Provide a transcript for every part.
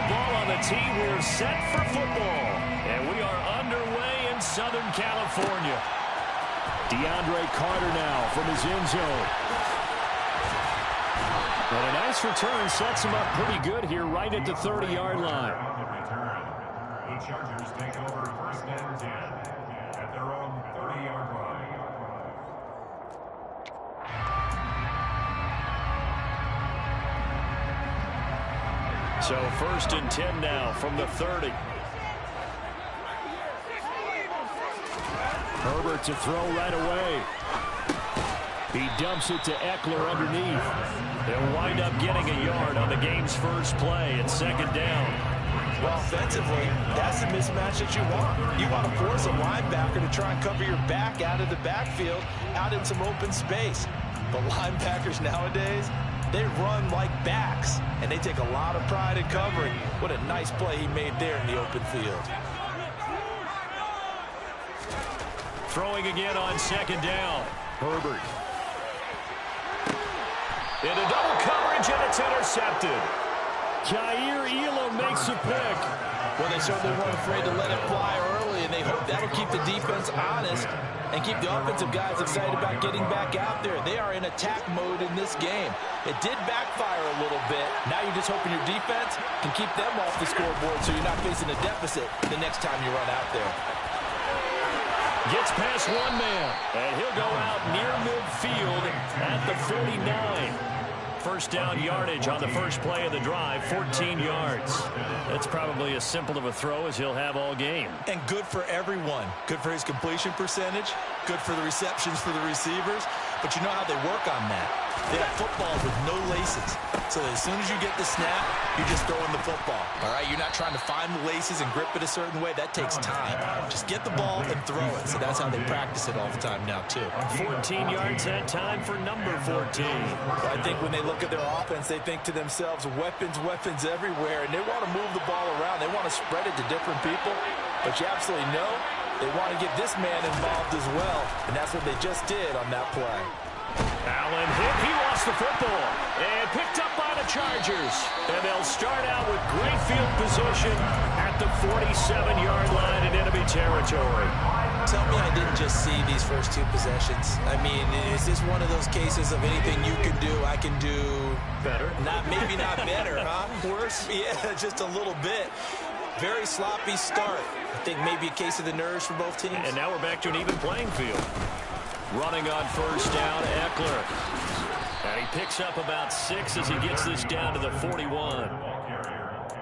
the ball on the tee. We're set for football. And we are underway in Southern California. DeAndre Carter now from his end zone. And a nice return sets him up pretty good here right at the 30-yard line. The Chargers take over first and 10 at their own 30-yard line. So first and 10 now from the 30. Herbert to throw right away. He dumps it to Eckler underneath. They'll wind up getting a yard on the game's first play at second down. Well, offensively, that's the mismatch that you want. You want to force a linebacker to try and cover your back out of the backfield, out in some open space. But linebackers nowadays, they run like backs, and they take a lot of pride in covering. What a nice play he made there in the open field. Throwing again on second down. Herbert. Into double coverage, and it's intercepted. Jair Elam makes a pick. Well, they certainly weren't afraid to let it fly early, and they hope that'll keep the defense honest and keep the offensive guys excited about getting back out there. They are in attack mode in this game. It did backfire a little bit. Now you're just hoping your defense can keep them off the scoreboard so you're not facing a deficit the next time you run out there. Gets past one man, and he'll go out near midfield at the 49. First down yardage on the first play of the drive, 14 yards. That's probably as simple of a throw as he'll have all game. And good for everyone. Good for his completion percentage. Good for the receptions for the receivers. But you know how they work on that. They have footballs with no laces. So as soon as you get the snap, you're just throwing the football. All right, you're not trying to find the laces and grip it a certain way. That takes time. Just get the ball and throw it. So that's how they practice it all the time now, too. 14 yards that time for number 14. I think when they look at their offense, they think to themselves, weapons, weapons everywhere. And they want to move the ball around. They want to spread it to different people. But you absolutely know they want to get this man involved as well. And that's what they just did on that play. Allen hit. He lost the football. And picked up by the Chargers. And they'll start out with great field position at the 47-yard line in enemy territory. Tell me I didn't just see these first two possessions. I mean, is this one of those cases of anything you can do, I can do better? Maybe not better, huh? Worse? Yeah, just a little bit. Very sloppy start. I think maybe a case of the nerves for both teams. And now we're back to an even playing field. Running on first down, Eckler. And he picks up about 6 as he gets this down to the 41.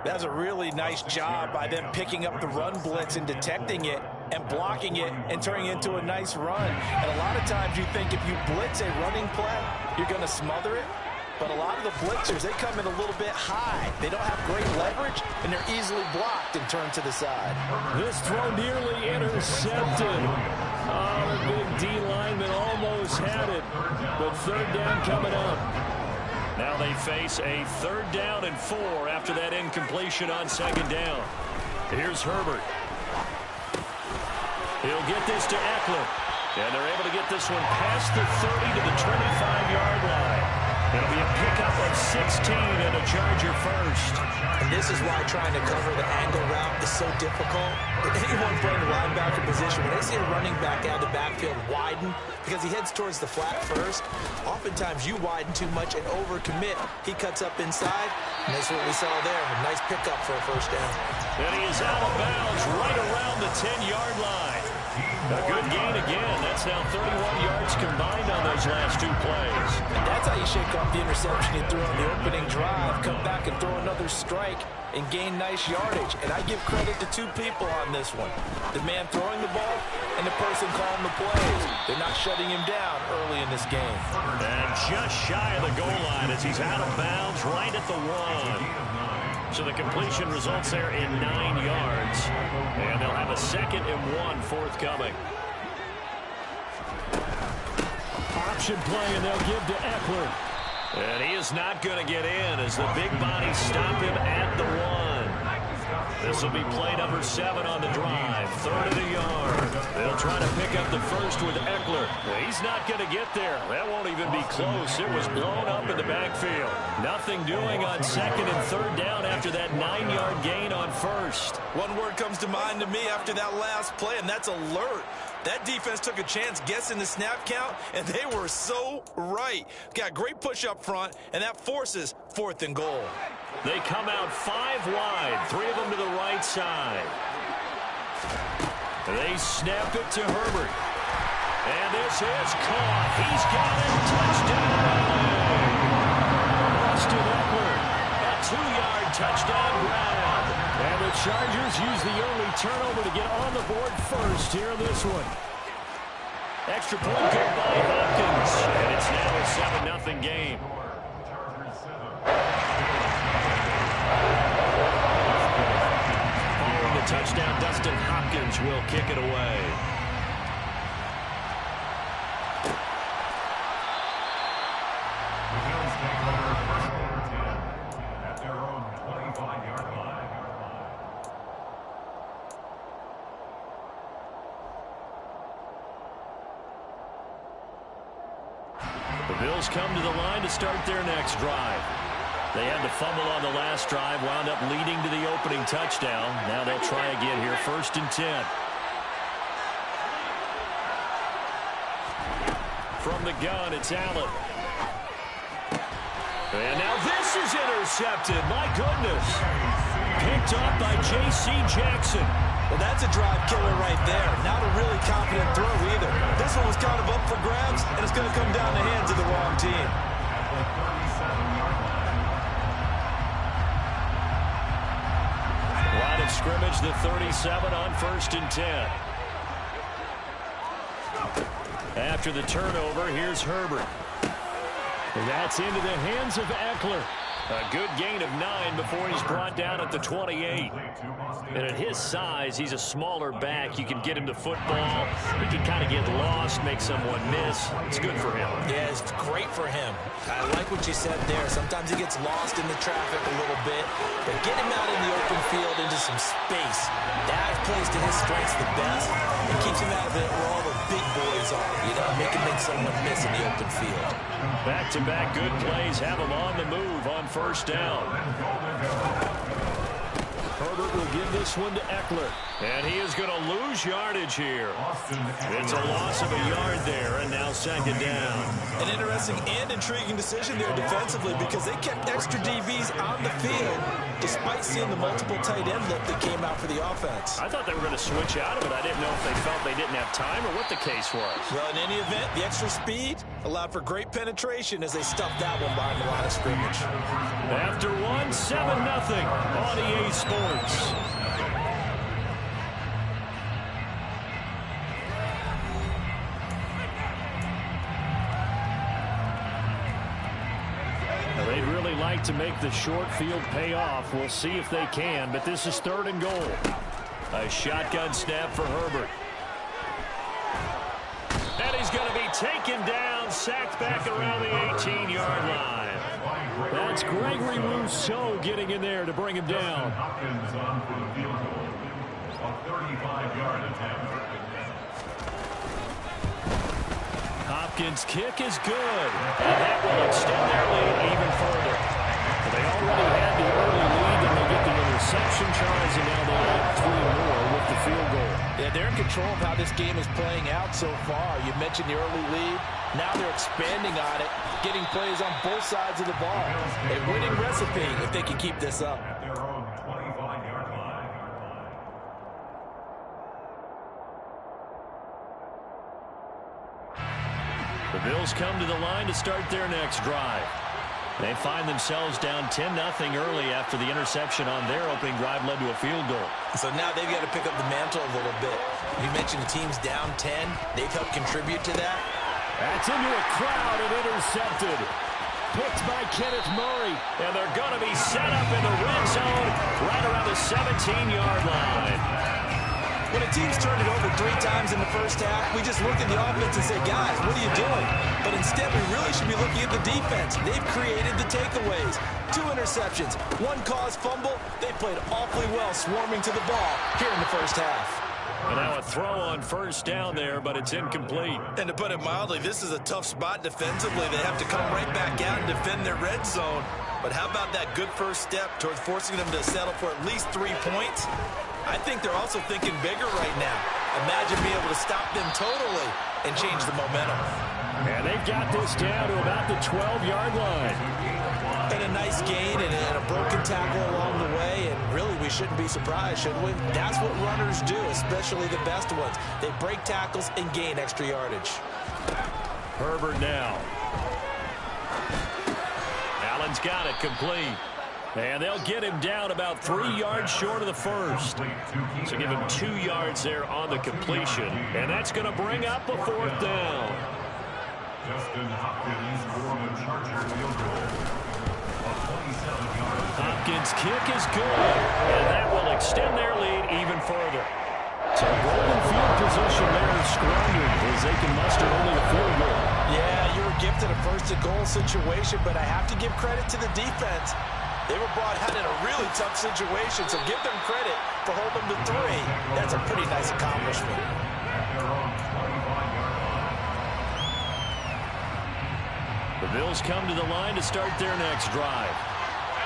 That's a really nice job by them picking up the run blitz and detecting it and blocking it and turning it into a nice run. And a lot of times you think if you blitz a running play, you're going to smother it. But a lot of the blitzers, they come in a little bit high. They don't have great leverage, and they're easily blocked and turned to the side. This throw nearly intercepted. Oh, the big D lineman almost had it. But third down coming up. Now they face a 3rd down and 4 after that incompletion on second down. Here's Herbert. He'll get this to Eckler. And they're able to get this one past the 30 to the 25-yard line. It'll be a pickup of 16 and a Charger first. And this is why trying to cover the angle route is so difficult. Anyone playing the linebacker position, when they see a running back out of the backfield widen, because he heads towards the flat first, oftentimes you widen too much and overcommit. He cuts up inside, and that's what we saw there. A nice pickup for a first down. And he is out of bounds right around the 10-yard line. A good gain again. That's now 31 yards combined on those last 2 plays. And that's how you shake off the interception you threw on the opening drive. Come back and throw another strike and gain nice yardage. And I give credit to 2 people on this one. The man throwing the ball and the person calling the plays. They're not shutting him down early in this game. And just shy of the goal line as he's out of bounds right at the 1. So the completion results there in 9 yards. And they'll have a 2nd and 1 forthcoming. Option play, and they'll give to Eckler. And he is not going to get in as the big bodies stop him at the 1. This will be play number 7 on the drive. 3rd of the yard. They'll try to pick up the first with Eckler. He's not going to get there. That won't even be close. It was blown up in the backfield. Nothing doing on 2nd and 3rd down after that 9-yard gain on 1st. One word comes to mind to me after that last play, and that's alert. That defense took a chance guessing the snap count, and they were so right. Got great push up front, and that forces 4th and goal. They come out 5 wide, 3 of them to the right side. They snap it to Herbert. And this is caught. He's got it. Touchdown. Austin Eckler. A 2-yard touchdown grab. And the Chargers use the early turnover to get on the board first here in this one. Extra point goal by Hopkins. And it's now a 7-0 game. Following the touchdown, Dustin Hopkins will kick it away. The Bills take over first and 10 at their own 25-yard line. The Bills come to the line to start their next drive. They had to fumble on the last drive, wound up leading to the opening touchdown. Now they'll try again here, 1st and 10. From the gun, it's Allen. And now this is intercepted. My goodness. Picked up by J.C. Jackson. Well, that's a drive killer right there. Not a really confident throw either. This one was kind of up for grabs, and it's going to come down the hands of the wrong team. Line of scrimmage, the 37 on 1st and 10. After the turnover, here's Herbert. And that's into the hands of Eckler. A good gain of 9 before he's brought down at the 28. And at his size, he's a smaller back. You can get him to football. He can kind of get lost, make someone miss. It's good for him. Yeah, it's great for him. I like what you said there. Sometimes he gets lost in the traffic a little bit. But get him out in the open field into some space. That plays to his strengths the best. It keeps him out of it where all the big boys are. You know, make him make someone miss in the open field. Back-to-back good plays have him on the move on 1st down. Herbert will give this one to Eckler. And he is going to lose yardage here. It's a loss of a yard there, and now 2nd down. An interesting and intriguing decision there defensively because they kept extra DBs on the field despite seeing the multiple tight end look that came out for the offense. I thought they were going to switch out of it. I didn't know if they felt they didn't have time or what the case was. Well, in any event, the extra speed allowed for great penetration as they stuffed that one behind the line of scrimmage. After 1, 7-0 on EA Sports. They'd really like to make the short field pay off. We'll see if they can, but this is 3rd and goal. A shotgun snap for Herbert. And he's going to be taken down, sacked back around the 18-yard line. That's Gregory Rousseau getting in there to bring him down. Hopkins on for the field goal. A 35-yard attempt. Hopkins' kick is good. And that will extend their lead even further. They already had the early lead, and they get the interception tries, and now they add 3 more with the field goal. Yeah, they're in control of how this game is playing out so far. You mentioned the early lead. Now they're expanding on it, getting plays on both sides of the ball. A winning recipe if they can keep this up. At their own 25-yard line. The Bills come to the line to start their next drive. They find themselves down 10-0 early after the interception on their opening drive led to a field goal. So now they've got to pick up the mantle a little bit. You mentioned the team's down 10. They've helped contribute to that. That's into a crowd and intercepted. Picked by Kenneth Murray. And they're going to be set up in the red zone right around the 17-yard line. When a team's turned it over 3 times in the first half, we just look at the offense and say, guys, what are you doing? But instead, we really should be looking at the defense. They've created the takeaways. 2 interceptions, 1 caused fumble. They played awfully well swarming to the ball here in the first half. And now a throw on first down there, but it's incomplete. And to put it mildly, this is a tough spot defensively. They have to come right back out and defend their red zone. But how about that good first step towards forcing them to settle for at least 3 points? I think they're also thinking bigger right now. Imagine being able to stop them totally and change the momentum. And they've got this down to about the 12-yard line. And a nice gain and a broken tackle along the way, and really we shouldn't be surprised, should we? That's what runners do, especially the best ones. They break tackles and gain extra yardage. Herbert now. Allen's got it complete. And they'll get him down about 3 yards short of the first. So give him 2 yards there on the completion. And that's going to bring up a 4th down. Justin Hopkins for the Charger field goal. Hopkins' kick is good, and that will extend their lead even further. So golden field position there squandered as they can muster only a field goal. Yeah, you were gifted a first-and-goal situation, but I have to give credit to the defense. They were brought out in a really tough situation, so give them credit for holding them to 3. That's a pretty nice accomplishment. The Bills come to the line to start their next drive.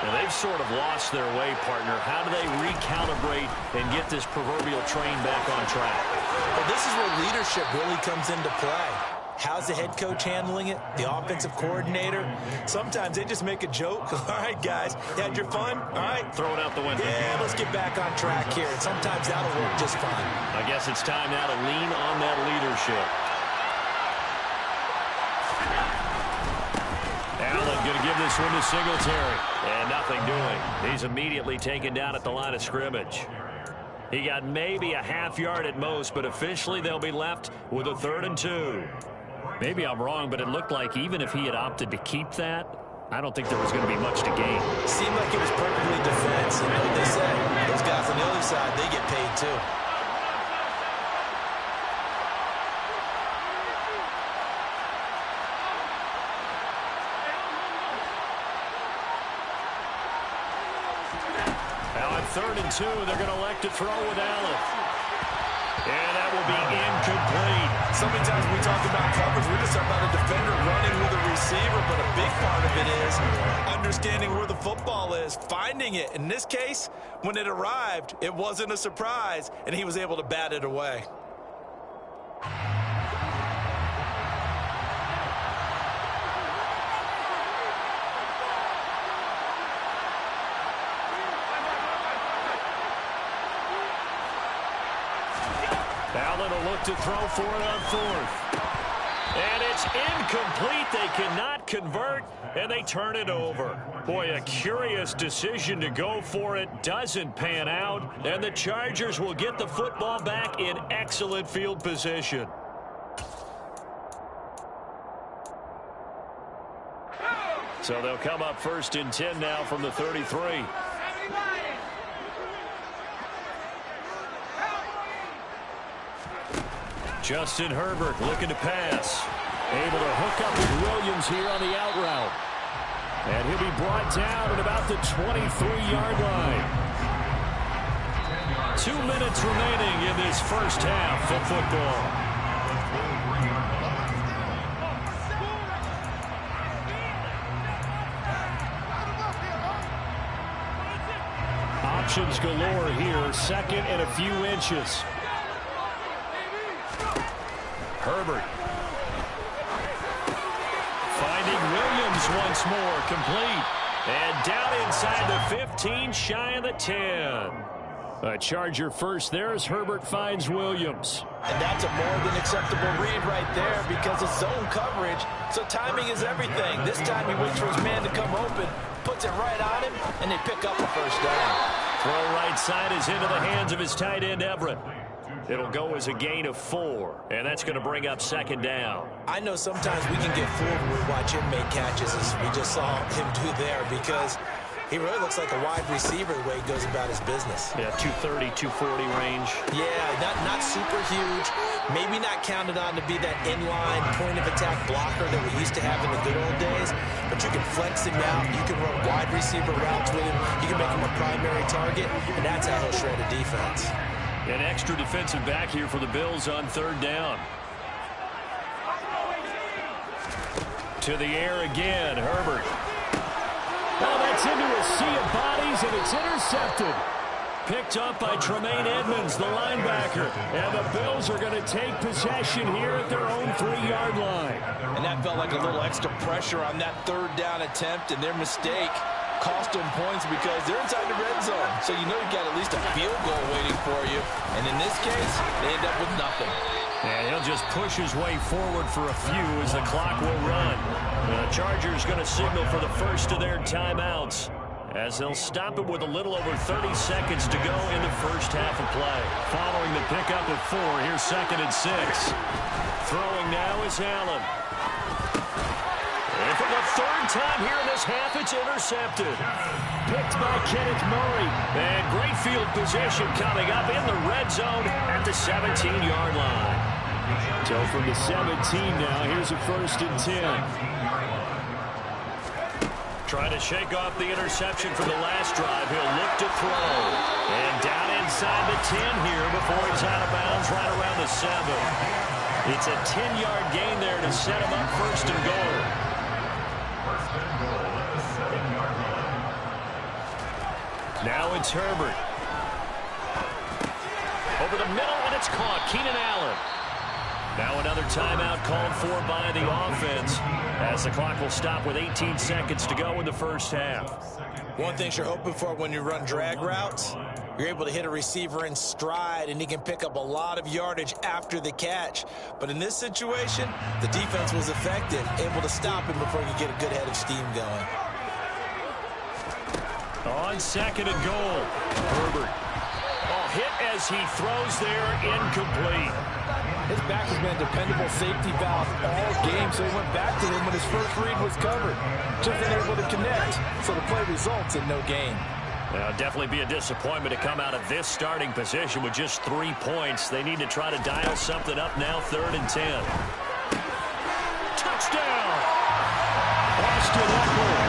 And they've sort of lost their way, partner. How do they recalibrate and get this proverbial train back on track? Well, this is where leadership really comes into play. How's the head coach handling it? The offensive coordinator? Sometimes they just make a joke. All right, guys, you had your fun? All right. Throw it out the window. Yeah, let's get back on track here. And sometimes that'll work just fine. I guess it's time now to lean on that leadership. Allen going to give this one to Singletary. And nothing doing. He's immediately taken down at the line of scrimmage. He got maybe a half yard at most, but officially they'll be left with a 3rd and 2. Maybe I'm wrong, but it looked like even if he had opted to keep that, I don't think there was going to be much to gain. Seemed like it was perfectly defense. And what they say, those guys on the other side, they get paid too. Now on 3rd and 2, they're going to elect to throw with Allen. And that will be incomplete. So many times we talk about coverage, we're just talking about a defender running with a receiver, but a big part of it is understanding where the football is, finding it. In this case, when it arrived, it wasn't a surprise, and he was able to bat it away. Allen will look to throw for it on 4th. And it's incomplete. They cannot convert, and they turn it over. Boy, a curious decision to go for it. Doesn't pan out, and the Chargers will get the football back in excellent field position. So they'll come up 1st and 10 now from the 33. Justin Herbert looking to pass. Able to hook up with Williams here on the out route. And he'll be brought down at about the 23-yard line. 2 minutes remaining in this first half of football. Options galore here. 2nd and a few inches. Herbert. Finding Williams once more, complete. And down inside the 15, shy of the 10. A Charger first there as Herbert finds Williams. And that's a more than acceptable read right there because it's zone coverage, so timing is everything. This time he waits for his man to come open, puts it right on him, and they pick up a first down. Throw right side is into the hands of his tight end, Everett. It'll go as a gain of 4, and that's going to bring up 2nd down. I know sometimes we can get fooled when we watch him make catches, as we just saw him do there, because He really looks like a wide receiver the way he goes about his business. Yeah, 230, 240 range. Yeah, not super huge. Maybe not counted on to be that inline point-of-attack blocker that we used to have in the good old days. But you can flex him out. You can run wide receiver routes with him. You can make him a primary target, and that's how he'll shred a defense. An extra defensive back here for the Bills on third down. To the air again, Herbert. Oh, that's into a sea of bodies, and it's intercepted. Picked up by Tremaine Edmonds, the linebacker. And the Bills are going to take possession here at their own 3-yard line. And that felt like a little extra pressure on that third down attempt, and their mistake cost them points because they're inside the red zone. So you know you've got at least a field goal waiting for you. And in this case, they end up with nothing. And he'll just push his way forward for a few as the clock will run. The Chargers going to signal for the first of their timeouts as they'll stop it with a little over 30 seconds to go in the first half of play. Following the pickup of 4, here's 2nd and 6. Throwing now is Allen. And for the third time here in this half, it's intercepted. Picked by Kenneth Murray. And great field position coming up in the red zone at the 17-yard line. So from the 17 now, here's a 1st and 10. Trying to shake off the interception from the last drive. He'll look to throw. And down inside the 10 here before he's out of bounds right around the 7. It's a 10-yard gain there to set him up 1st and goal. Now it's Herbert. Over the middle, and it's caught. Keenan Allen. Now another timeout called for by the offense as the clock will stop with 18 seconds to go in the first half. One thing you're hoping for when you run drag routes, you're able to hit a receiver in stride, and he can pick up a lot of yardage after the catch. But in this situation, the defense was effective, able to stop him before he could get a good head of steam going. On 2nd and goal, Herbert. Oh, hit as he throws there, incomplete. His back has been a dependable safety valve all game, so he went back to him when his first read was covered. Just unable to connect, so the play results in no gain. Now, definitely be a disappointment to come out of this starting position with just 3 points. They need to try to dial something up now, 3rd and 10. Touchdown! Austin Eckler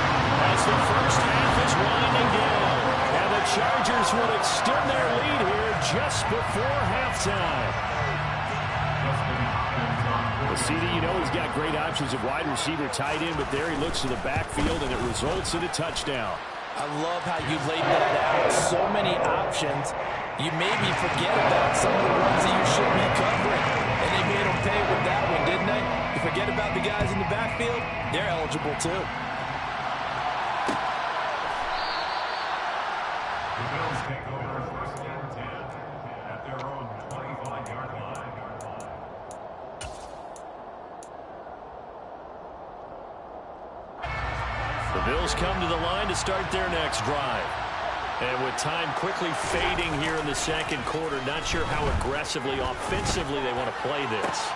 as the first half is winding down. And the Chargers will extend their lead here just before halftime. CD, you know he's got great options of wide receiver, tight end, but there he looks to the backfield, and it results in a touchdown. I love how you laid that out. So many options. You maybe forget about some of the ones that you should be covering. And they made them pay with that one, didn't they? You forget about the guys in the backfield, they're eligible too. The Bills take over 1st and 10 at their own 25-yard line. The Bills come to the line to start their next drive. And with time quickly fading here in the 2nd quarter, not sure how aggressively, offensively they want to play this.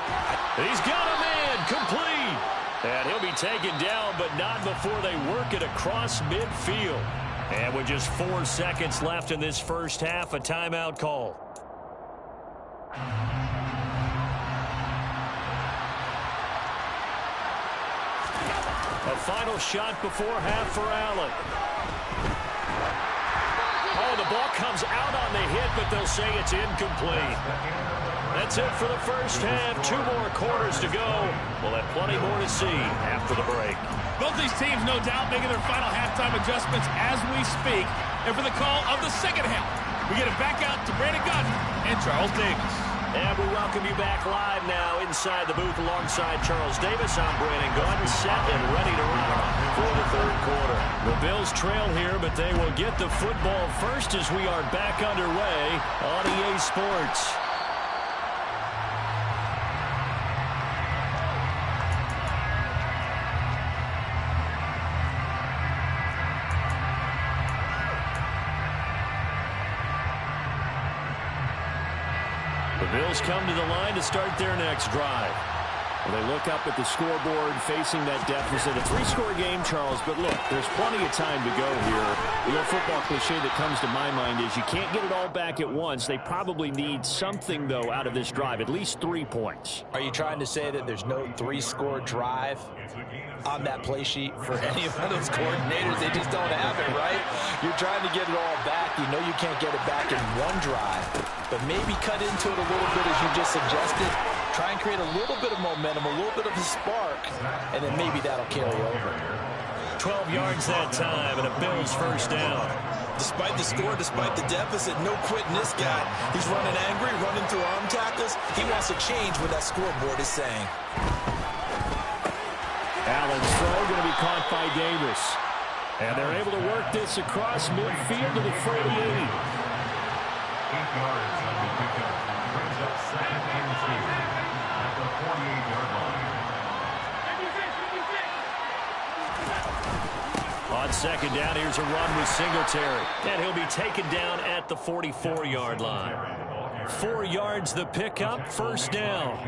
He's got a man, complete. And he'll be taken down, but not before they work it across midfield. And with just 4 seconds left in this first half, a timeout call. A final shot before half for Allen. Oh, the ball comes out on the hit, but they'll say it's incomplete. That's it for the first half. 2 more quarters to go. We'll have plenty more to see after the break. Both these teams, no doubt, making their final halftime adjustments as we speak. And for the call of the second half, we get it back out to Brandon Gunn and Charles Davis. And we welcome you back live now inside the booth alongside Charles Davis. I'm Brandon Gunn, set and ready to rock for the 3rd quarter. The Bills trail here, but they will get the football first as we are back underway on EA Sports. The Bills come to the line to start their next drive. They look up at the scoreboard facing that deficit. A 3-score game, Charles, but look, there's plenty of time to go here. The old football cliche that comes to my mind is you can't get it all back at once. They probably need something, though, out of this drive, at least 3 points. Are you trying to say that there's no 3-score drive on that play sheet for any of those coordinators? They just don't have it, right? You're trying to get it all back. You know you can't get it back in one drive, but maybe cut into it a little bit as you just suggested. Try and create a little bit of momentum, a little bit of a spark, and then maybe that'll carry over. 12 yards that time, and a Bills first down. Despite the score, despite the deficit, no quitting this guy. He's running angry, running through arm tackles. He wants to change what that scoreboard is saying. Allen's throw going to be caught by Davis. And they're able to work this across midfield to the 48. 8 yards on the pickup. Brings up 2nd and 2 at the 48-yard line. On second down, here's a run with Singletary. And he'll be taken down at the 44-yard line. 4 yards the pickup, first down.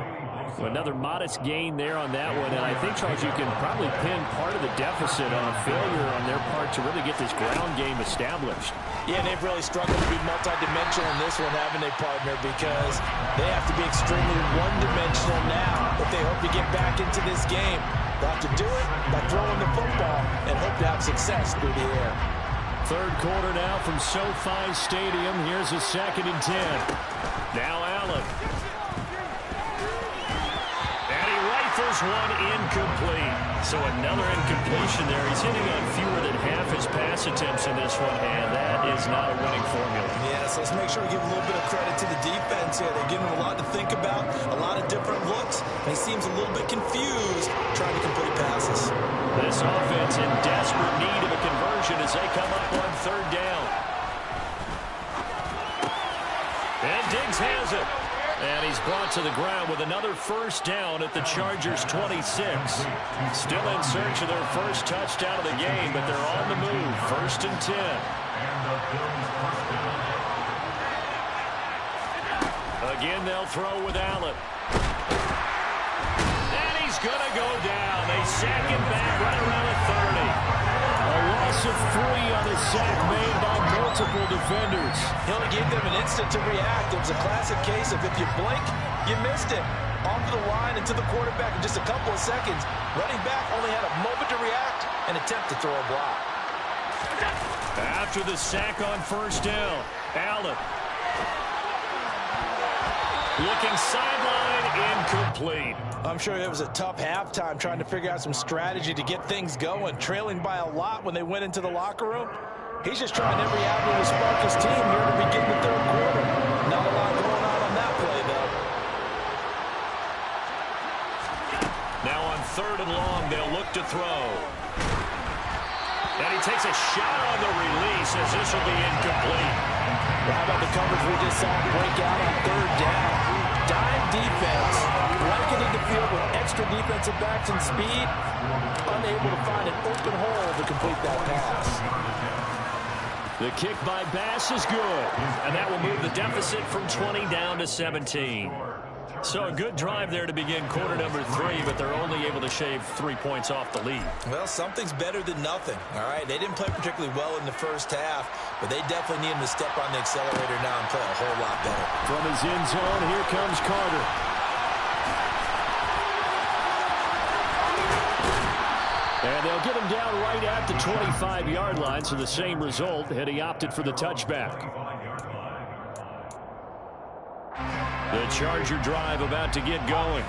Another modest gain there on that one, and I think, Charles, you can probably pin part of the deficit on a failure on their part to really get this ground game established. Yeah, they've really struggled to be multidimensional in this one, haven't they, partner? Because they have to be extremely one-dimensional now if they hope to get back into this game. They'll have to do it by throwing the football and hope to have success through the air. Third quarter now from SoFi Stadium. Here's a 2nd and 10. Now Allen. Rifles one incomplete. So another incompletion there. He's hitting on fewer than half his pass attempts in this one, and that is not a winning formula. Yes, let's make sure we give a little bit of credit to the defense here. They're giving him a lot to think about, a lot of different looks, and he seems a little bit confused trying to complete passes. This offense in desperate need of a conversion as they come up on 3rd down. And Diggs has it. And he's brought to the ground with another first down at the Chargers' 26. Still in search of their first touchdown of the game, but they're on the move. 1st and 10. Again, they'll throw with Allen. And he's going to go down. They sack him back right around the 30. A loss of 3 on a sack made by multiple defenders. He only gave them an instant to react. It was a classic case of if you blink, you missed it. Off the line and to the quarterback in just a couple of seconds. Running back only had a moment to react and attempt to throw a block. After the sack on first down, Allen. Looking sideline, incomplete. I'm sure it was a tough halftime trying to figure out some strategy to get things going. Trailing by a lot when they went into the locker room. He's just trying every avenue to spark his team here to begin the 3rd quarter. Not a lot going on that play, though. Now on 3rd and long, they'll look to throw. And he takes a shot on the release as this will be incomplete. Well, how about the coverage we just saw break out on 3rd down? Dime defense, blanketing the field with extra defensive backs and speed, unable to find an open hole to complete that pass. The kick by Bass is good, and that will move the deficit from 20 down to 17. So a good drive there to begin quarter number 3, but they're only able to shave 3 points off the lead. Well, something's better than nothing, all right? They didn't play particularly well in the first half, but they definitely need him to step on the accelerator now and play a whole lot better. From his end zone, here comes Carter. And they'll get him down right at the 25-yard line, so the same result had he opted for the touchback. The Charger drive about to get going.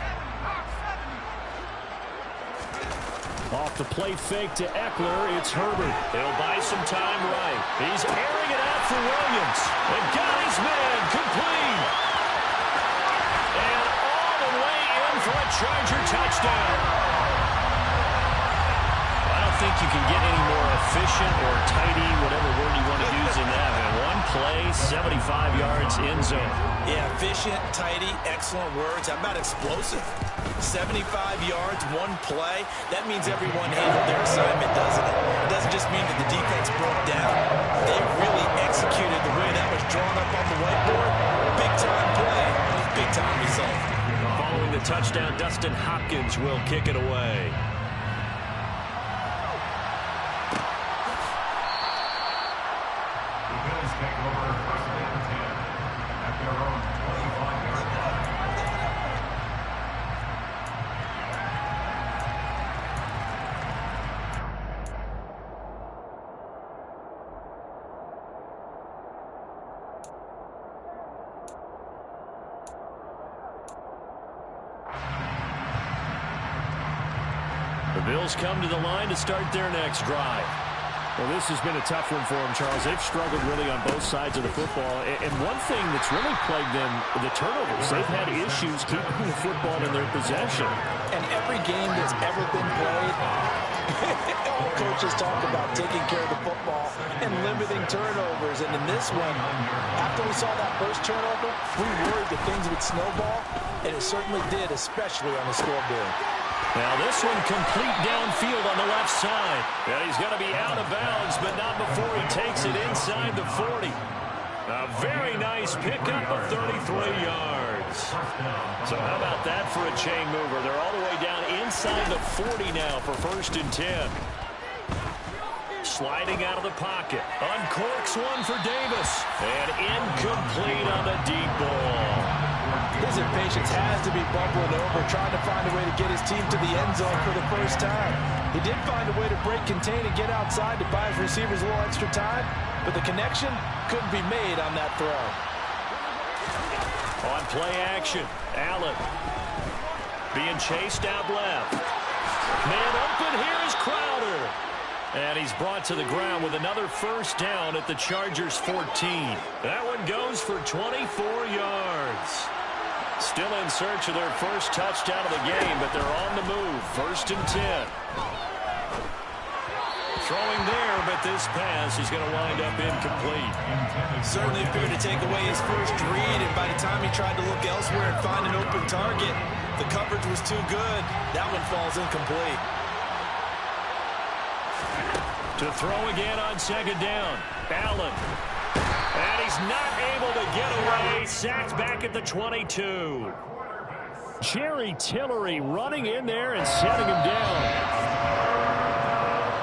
Off the play fake to Eckler, it's Herbert. They'll buy some time right. He's airing it out for Williams. And got his man complete. And all the way in for a Charger touchdown. I don't think you can get any more efficient or tidy, whatever word you want to use in that. And one play, 75 yards in zone. Yeah, efficient, tidy, excellent words. How about explosive? 75 yards, one play. That means everyone handled their assignment, doesn't it? It doesn't just mean that the defense broke down. They really executed the way that was drawn up on the whiteboard. Big-time play, big-time result. following the touchdown, Dustin Hopkins will kick it away. The Bills take over first and 10 at their own 25-yard line. The Bills come to the line to start their next drive. Well, this has been a tough one for them, Charles. They've struggled really on both sides of the football. And one thing that's really plagued them, the turnovers. They've had issues keeping the football in their possession. And every game that's ever been played, all coaches talk about taking care of the football and limiting turnovers. And in this one, after we saw that first turnover, we worried that things would snowball, and it certainly did, especially on the scoreboard. Now this one complete downfield on the left side. And he's going to be out of bounds, but not before he takes it inside the 40. A very nice pickup of 33 yards. So how about that for a chain mover? They're all the way down inside the 40 now for 1st and 10. Sliding out of the pocket. Uncorks one for Davis. And incomplete on the deep ball. His impatience has to be bubbling over, trying to find a way to get his team to the end zone for the first time. He did find a way to break contain and get outside to buy his receivers a little extra time, but the connection couldn't be made on that throw. On play action, Allen being chased out left. Man open, here is Crowder. And he's brought to the ground with another first down at the Chargers 14. That one goes for 24 yards. Still in search of their first touchdown of the game, but they're on the move. 1st and 10. Throwing there, but this pass is going to wind up incomplete. Certainly appeared to take away his first read, and by the time he tried to look elsewhere and find an open target, the coverage was too good. That one falls incomplete. To throw again on 2nd down. Allen. And he's not able to get away. Sacked back at the 22. Jerry Tillery running in there and setting him down.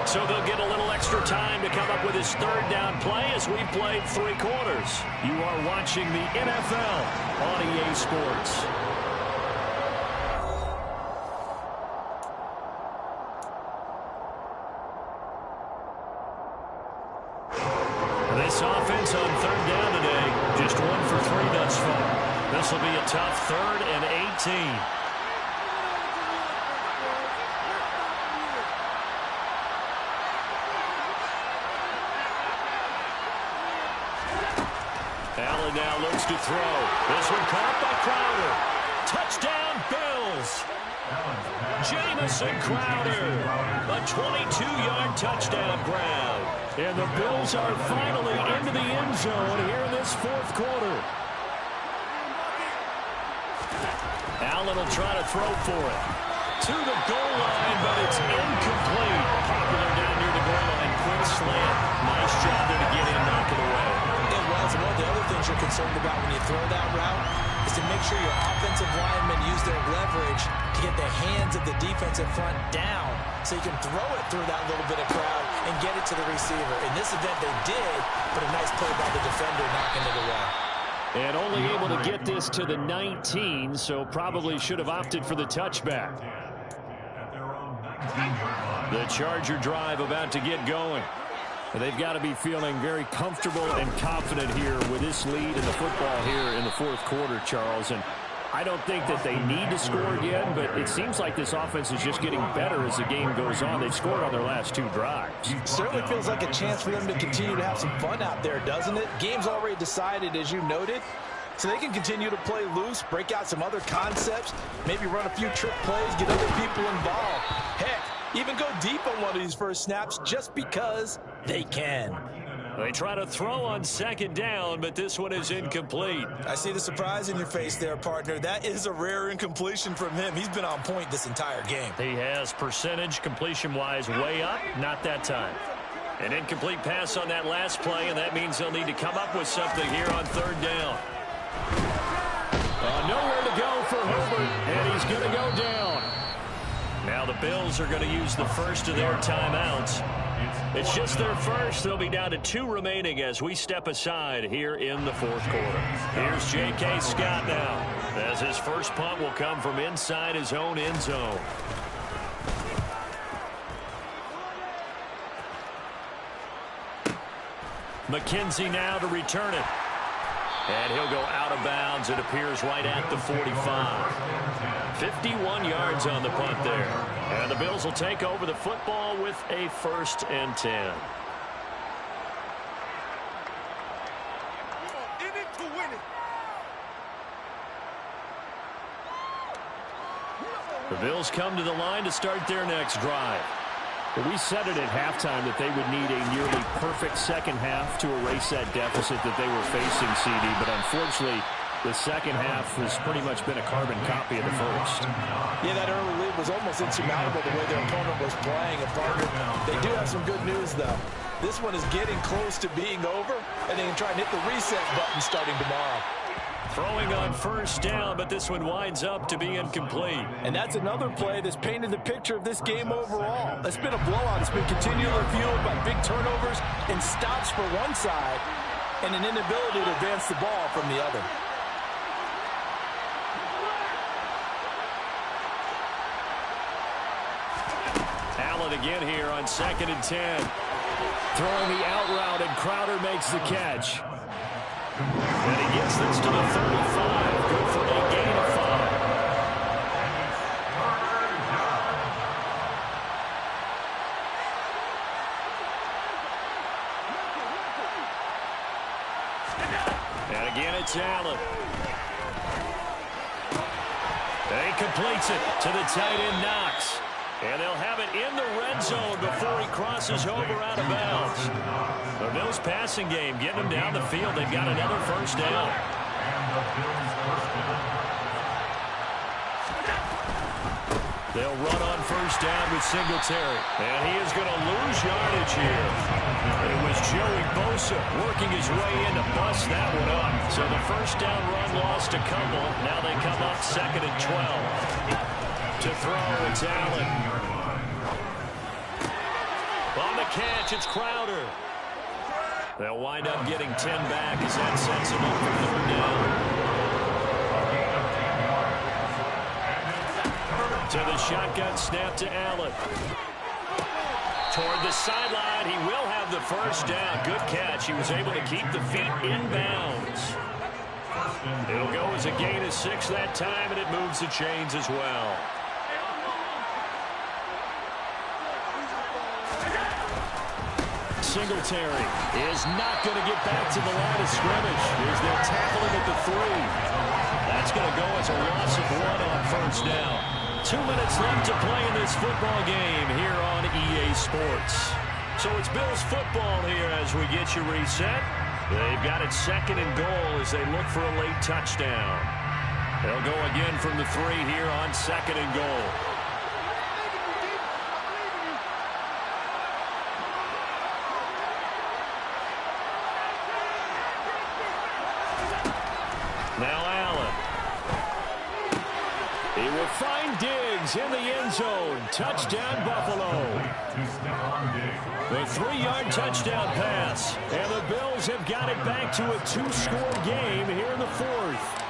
So they'll get a little extra time to come up with his 3rd down play as we've played 3 quarters. You are watching the NFL on EA Sports. This offense on 3rd down today, just 1 for 3 thus far. This will be a tough 3rd and 18. Allen now looks to throw. This one caught by Crowder. Touchdown, Bills. Jamison Crowder, a 22-yard touchdown grab. And the Bills are finally into the end zone here in this 4th quarter. Allen will try to throw for it. To the goal line, but it's incomplete. Popular down near the goal line. Quick slant. Nice job there to get in, knock it away. It was. One of the other things you're concerned about when you throw that route is to make sure your offensive linemen use their leverage to get the hands of the defensive front down so you can throw it through that little bit of crowd and get it to the receiver. In this event, they did, but a nice play by the defender knocking it away. And only able to get this to the 19, so probably should have opted for the touchback. The Charger drive about to get going. They've got to be feeling very comfortable and confident here with this lead in the football here in the 4th quarter, Charles. And I don't think that they need to score again, but it seems like this offense is just getting better as the game goes on. They've scored on their last 2 drives. It certainly feels like a chance for them to continue to have some fun out there, doesn't it? Game's already decided, as you noted, so they can continue to play loose, break out some other concepts, maybe run a few trick plays, get other people involved. Heck, even go deep on one of these first snaps just because they can. They try to throw on 2nd down, but this one is incomplete. I see the surprise in your face there, partner. That is a rare incompletion from him. He's been on point this entire game. He has percentage completion-wise way up, not that time. An incomplete pass on that last play, and that means they'll need to come up with something here on 3rd down. Nowhere to go for Herbert, and he's going to go down. Now the Bills are going to use the first of their timeouts. It's just their first. They'll be down to 2 remaining as we step aside here in the fourth quarter. Here's J.K. Scott now, as his first punt will come from inside his own end zone. McKenzie now to return it. And he'll go out of bounds. It appears right at the 45. 51 yards on the punt there. And the Bills will take over the football with a 1st and 10. The Bills come to the line to start their next drive. We said it at halftime that they would need a nearly perfect second half to erase that deficit that they were facing, CD. But unfortunately, the second half has pretty much been a carbon copy of the first. Yeah, that early lead was almost insurmountable the way their opponent was playing. And partner, they do have some good news, though. This one is getting close to being over, and they can try and hit the reset button starting tomorrow. Throwing on 1st down, but this one winds up to be incomplete. And that's another play that's painted the picture of this game overall. It's been a blowout. It's been continually fueled by big turnovers and stops for one side and an inability to advance the ball from the other. Allen again here on 2nd and 10. Throwing the out route, and Crowder makes the catch. And he gets this to the 35. Good for a gain of 5. And again, it's Allen. And he completes it to the tight end, Knox. And they'll have it in the red zone before he crosses over out of bounds. The Bills passing game getting them down the field. They've got another 1st down. They'll run on 1st down with Singletary. And he is going to lose yardage here. It was Joey Bosa working his way in to bust that one up. So the 1st down run lost a couple. Now they come up 2nd and 12. To throw, it's Allen. On the catch, it's Crowder. They'll wind up getting 10 back as that sets them up for 3rd down. To the shotgun snap to Allen. Toward the sideline, he will have the 1st down. Good catch. He was able to keep the feet in bounds. It'll go as a gain of 6 that time, and it moves the chains as well. Singletary is not going to get back to the line of scrimmage. Here's their tackle him at the 3. That's going to go as a loss of 1 on 1st down. 2 minutes left to play in this football game here on EA Sports. So it's Bills football here as we get you reset. They've got it 2nd and goal as they look for a late touchdown. They'll go again from the 3 here on 2nd and goal. Now Allen. He will find Diggs in the end zone. Touchdown, Buffalo. The 3-yard touchdown pass. And the Bills have got it back to a 2-score game here in the 4th.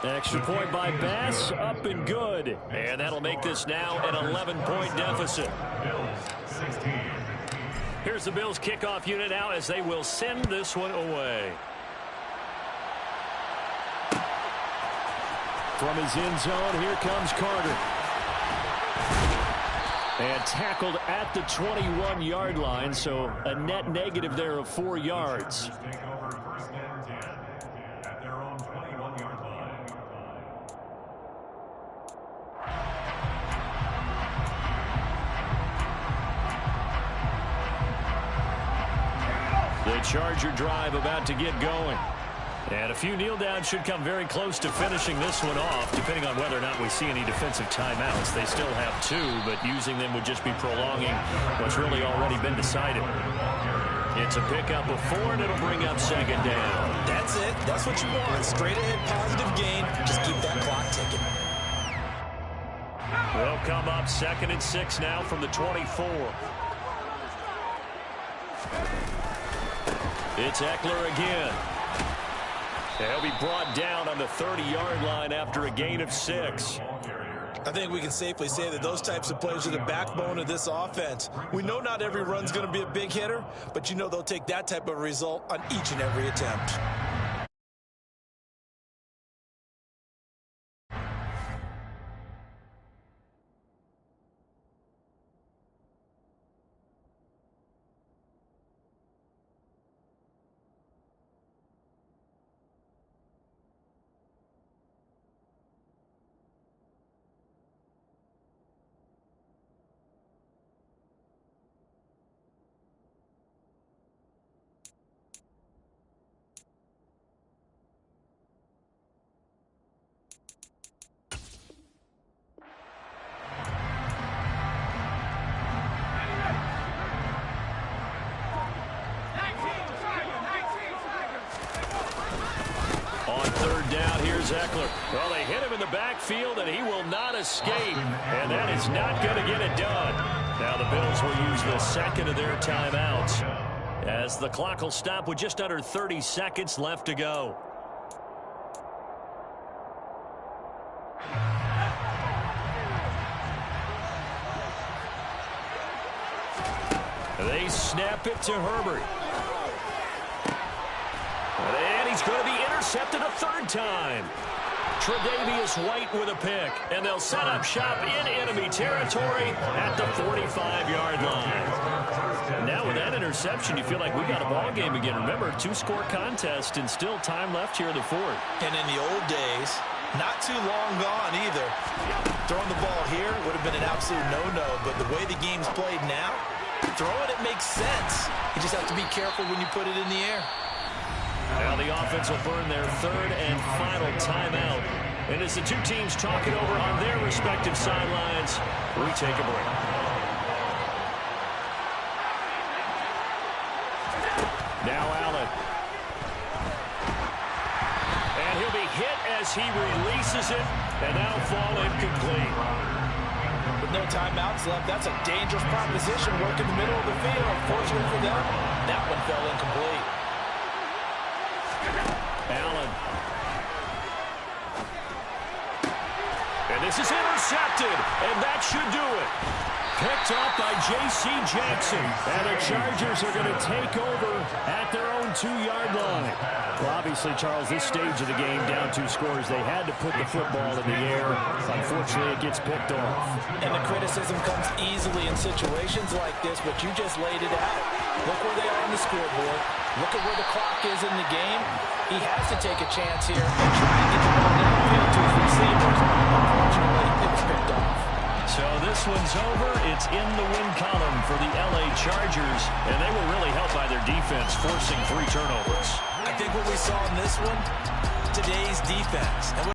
Extra point by Bass, up and good. And that'll make this now an 11-point deficit. Here's the Bills kickoff unit now as they will send this one away. From his end zone, here comes Carter. And tackled at the 21-yard line, so a net negative there of 4 yards. The Charger drive about to get going. And a few kneel downs should come very close to finishing this one off, depending on whether or not we see any defensive timeouts. They still have 2, but using them would just be prolonging what's really already been decided. It's a pickup of 4, and it'll bring up 2nd down. That's it. That's what you want. Straight ahead, positive gain. Just keep that clock ticking. They'll come up 2nd and 6 now from the 24. It's Eckler again. He'll be brought down on the 30-yard line after a gain of 6. I think we can safely say that those types of plays are the backbone of this offense. We know not every run's going to be a big hitter, but you know they'll take that type of result on each and every attempt. Eckler. Well, they hit him in the backfield, and he will not escape. And that is not going to get it done. Now the Bills will use the second of their timeouts as the clock will stop with just under 30 seconds left to go. They snap it to Herbert. And he's going to be intercepted a third time. Tre'Davious White with a pick. And they'll set up shop in enemy territory at the 45-yard line. Now with that interception, you feel like we got a ball game again. Remember, 2-score contest and still time left here in the fourth. And in the old days, not too long gone either. Throwing the ball here would have been an absolute no-no. But the way the game's played now, throwing it makes sense. You just have to be careful when you put it in the air. Now the offense will burn their third and final timeout. And as the two teams talk it over on their respective sidelines, we take a break. Now Allen. And he'll be hit as he releases it, and that'll fall incomplete. With no timeouts left, that's a dangerous proposition. Work in the middle of the field. Unfortunately for them, that one fell incomplete. Allen. And this is intercepted, and that should do it. Picked up by J.C. Jackson, and the Chargers are going to take over at their own 2-yard line. Well, obviously, Charles, this stage of the game, down 2 scores, they had to put the football in the air. Unfortunately, it gets picked off. And the criticism comes easily in situations like this, but you just laid it out. Look where they are on the scoreboard. Look at where the clock is in the game. He has to take a chance here and try and get the ball downfield to his receivers. Unfortunately, it was picked off. So this one's over. It's in the win column for the L.A. Chargers, and they were really helped by their defense, forcing 3 turnovers. I think what we saw in this one, today's defense. And